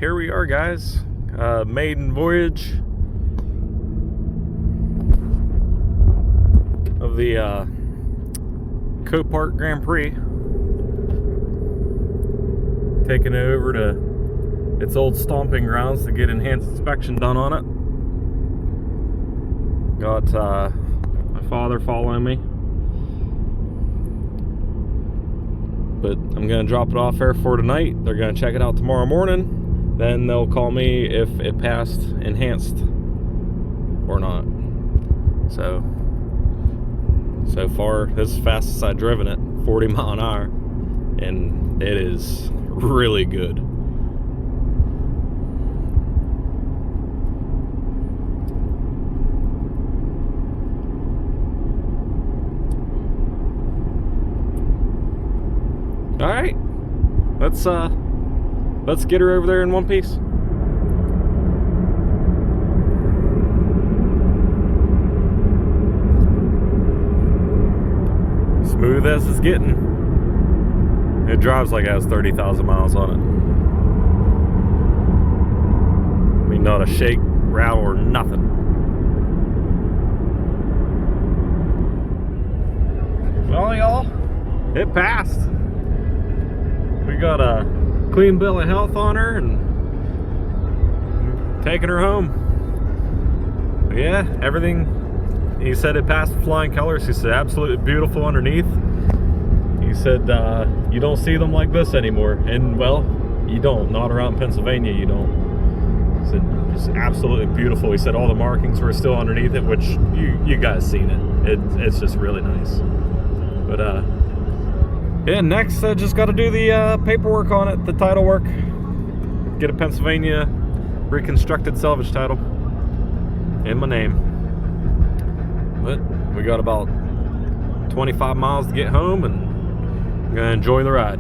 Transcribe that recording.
here we are, guys. Maiden voyage of the Copart Grand Prix. Taking it over to its old stomping grounds to get enhanced inspection done on it. Got my father following me. But I'm gonna drop it off there for tonight. They're gonna check it out tomorrow morning. Then they'll call me if it passed enhanced or not. So far, this is the fastest I've driven it, 40 mile an hour, and it is really good. All right, let's get her over there in one piece. Smooth as it's getting. It drives like it has 30,000 miles on it. I mean, not a shake, rattle, or nothing. Well, y'all, it passed. We got a clean bill of health on her and taking her home. But yeah, everything. He said it passed with flying colors. He said absolutely beautiful underneath. He said you don't see them like this anymore, and well, you don't. Not around Pennsylvania, you don't. He said it's absolutely beautiful. He said all the markings were still underneath it, which you guys seen it. It's just really nice. But yeah, next I just got to do the paperwork on it, the title work, get a Pennsylvania reconstructed salvage title in my name. But we got about 25 miles to get home, and I'm gonna enjoy the ride.